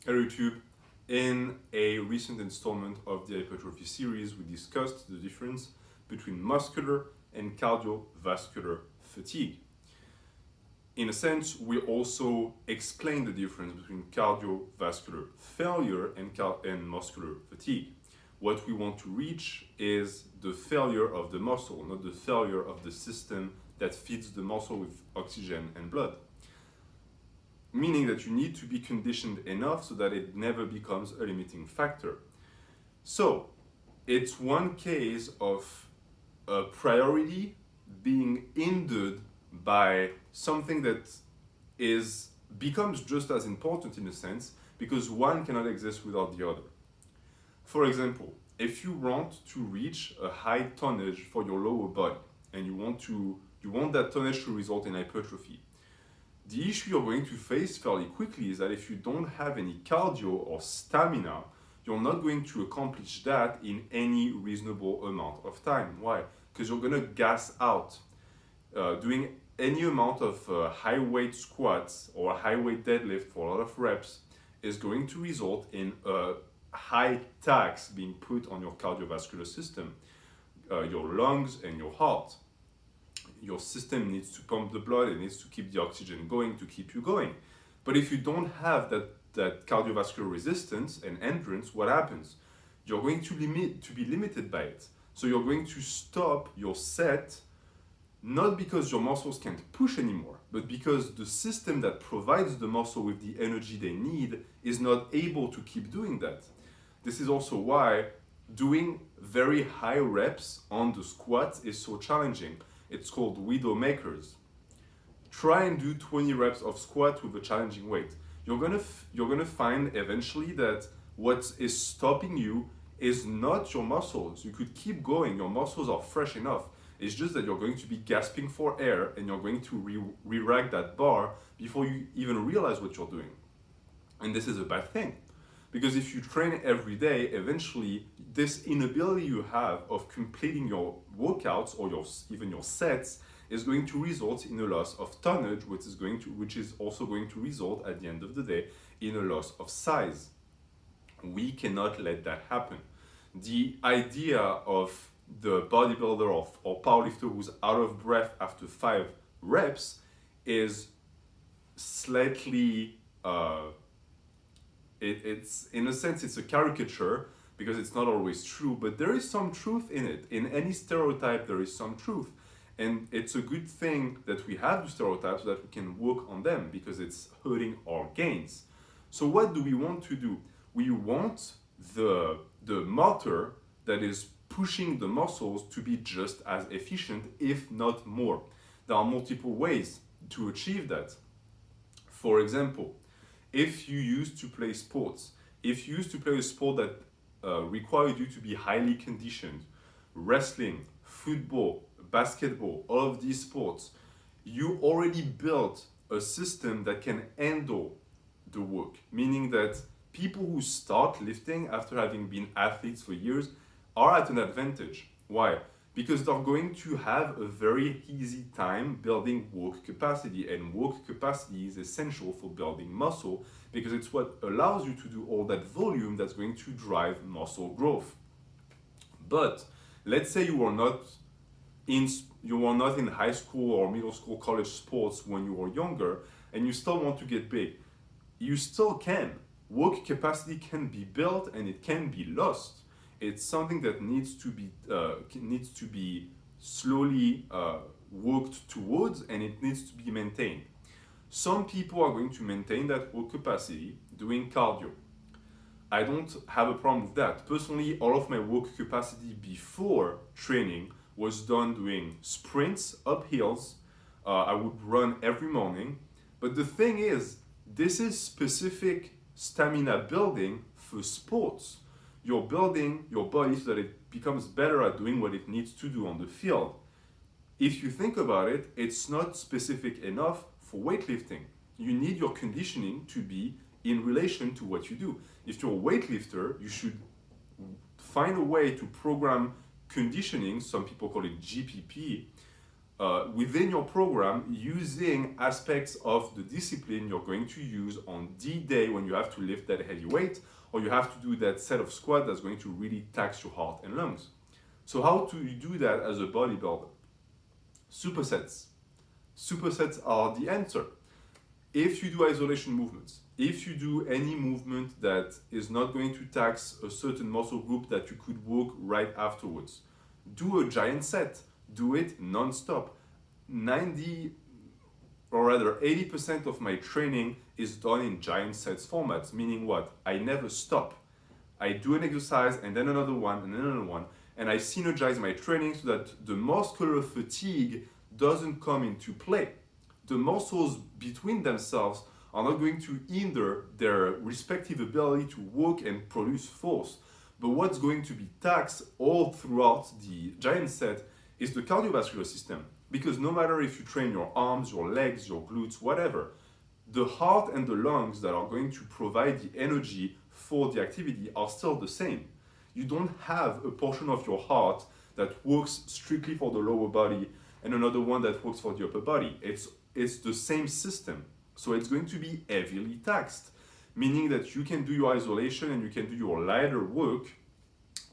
Hello YouTube. In a recent installment of the Hypertrophy series, we discussed the difference between muscular and cardiovascular fatigue. In a sense, we also explained the difference between cardiovascular failure and muscular fatigue. What we want to reach is the failure of the muscle, not the failure of the system that feeds the muscle with oxygen and blood. Meaning that you need to be conditioned enough so that it never becomes a limiting factor. So it's one case of a priority being hindered by something that becomes just as important in a sense, because one cannot exist without the other. For example, if you want to reach a high tonnage for your lower body and you want that tonnage to result in hypertrophy, the issue you're going to face fairly quickly is that if you don't have any cardio or stamina, you're not going to accomplish that in any reasonable amount of time. Why? Because you're going to gas out. Doing any amount of high weight squats or high weight deadlift for a lot of reps is going to result in a high tax being put on your cardiovascular system, your lungs and your heart. Your system needs to pump the blood, it needs to keep the oxygen going to keep you going. But if you don't have that cardiovascular resistance and endurance, what happens? You're going to be limited by it. So you're going to stop your set, not because your muscles can't push anymore, but because the system that provides the muscle with the energy they need is not able to keep doing that. This is also why doing very high reps on the squats is so challenging. It's called widow makers. Try and do 20 reps of squat with a challenging weight. You're gonna find eventually that what is stopping you is not your muscles. You could keep going. Your muscles are fresh enough. It's just that you're going to be gasping for air and you're going to re-rack that bar before you even realize what you're doing. And this is a bad thing. Because if you train every day, eventually this inability you have of completing your workouts or even your sets is going to result in a loss of tonnage, which is also going to result at the end of the day in a loss of size. We cannot let that happen. The idea of the bodybuilder or powerlifter who's out of breath after 5 reps is slightly it's in a sense it's a caricature because it's not always true, but there is some truth in it. In any stereotype there is some truth, and it's a good thing that we have the stereotypes so that we can work on them because it's hurting our gains. So what do we want to do? We want the motor that is pushing the muscles to be just as efficient, if not more. There are multiple ways to achieve that. For example, if you used to play sports, if you used to play a sport that required you to be highly conditioned, wrestling, football, basketball, all of these sports, you already built a system that can handle the work. Meaning that people who start lifting after having been athletes for years are at an advantage. Why? Because they're going to have a very easy time building work capacity, and work capacity is essential for building muscle because it's what allows you to do all that volume that's going to drive muscle growth. But let's say you are not in high school or middle school, college sports when you were younger, and you still want to get big. You still can. Work capacity can be built and it can be lost. It's something that needs to be slowly worked towards, and it needs to be maintained. Some people are going to maintain that work capacity doing cardio. I don't have a problem with that. Personally, all of my work capacity before training was done doing sprints up hills. I would run every morning. But the thing is, this is specific stamina building for sports. You're building your body so that it becomes better at doing what it needs to do on the field. If you think about it, it's not specific enough for weightlifting. You need your conditioning to be in relation to what you do. If you're a weightlifter, you should find a way to program conditioning, some people call it GPP, within your program using aspects of the discipline you're going to use on the day when you have to lift that heavy weight or you have to do that set of squat that's going to really tax your heart and lungs. So how do you do that as a bodybuilder? Supersets. Supersets are the answer. If you do isolation movements, if you do any movement that is not going to tax a certain muscle group that you could work right afterwards, do a giant set. Do it non-stop. 90 or rather 80% of my training is done in giant sets formats, meaning what? I never stop. I do an exercise and then another one and then another one, and I synergize my training so that the muscular fatigue doesn't come into play. The muscles between themselves are not going to hinder their respective ability to work and produce force. But what's going to be taxed all throughout the giant set is the cardiovascular system. Because no matter if you train your arms, your legs, your glutes, whatever, the heart and the lungs that are going to provide the energy for the activity are still the same. You don't have a portion of your heart that works strictly for the lower body and another one that works for the upper body. It's the same system. So it's going to be heavily taxed, meaning that you can do your isolation and you can do your lighter work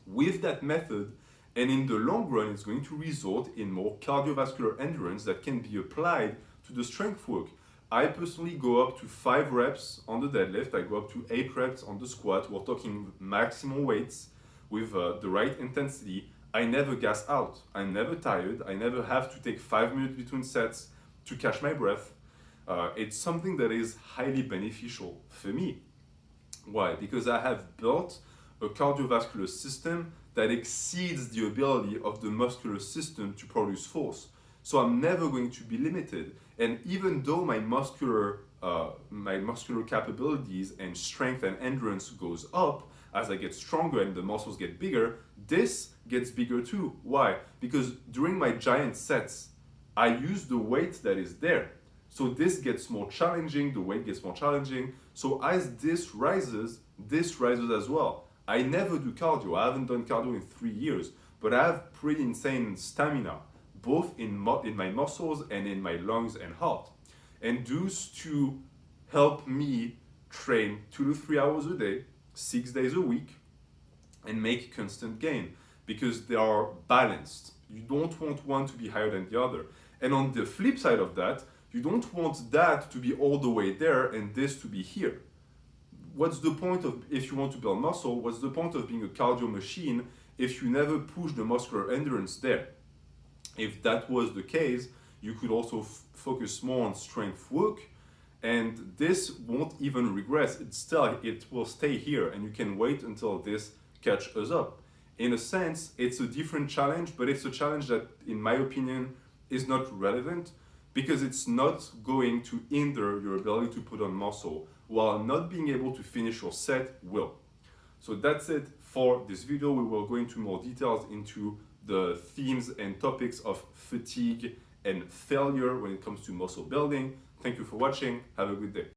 with that method, and in the long run, it's going to result in more cardiovascular endurance that can be applied to the strength work. I personally go up to 5 reps on the deadlift. I go up to 8 reps on the squat. We're talking maximum weights with the right intensity. I never gas out. I'm never tired. I never have to take 5 minutes between sets to catch my breath. It's something that is highly beneficial for me. Why? Because I have built a cardiovascular system that exceeds the ability of the muscular system to produce force. So I'm never going to be limited. And even though my muscular capabilities and strength and endurance goes up as I get stronger and the muscles get bigger, this gets bigger too. Why? Because during my giant sets, I use the weight that is there. So this gets more challenging, the weight gets more challenging. So as this rises as well. I never do cardio. I haven't done cardio in 3 years, but I have pretty insane stamina, both in my muscles and in my lungs and heart. And those two help me train 2 to 3 hours a day, 6 days a week, and make constant gain because they are balanced. You don't want one to be higher than the other. And on the flip side of that, you don't want that to be all the way there and this to be here. What's the point of, if you want to build muscle, what's the point of being a cardio machine if you never push the muscular endurance there? If that was the case, you could also focus more on strength work, and this won't even regress. It will stay here, and you can wait until this catches up. In a sense, it's a different challenge, but it's a challenge that, in my opinion, is not relevant because it's not going to hinder your ability to put on muscle, while not being able to finish your set will. So that's it for this video. We will go into more details into the themes and topics of fatigue and failure when it comes to muscle building. Thank you for watching. Have a good day.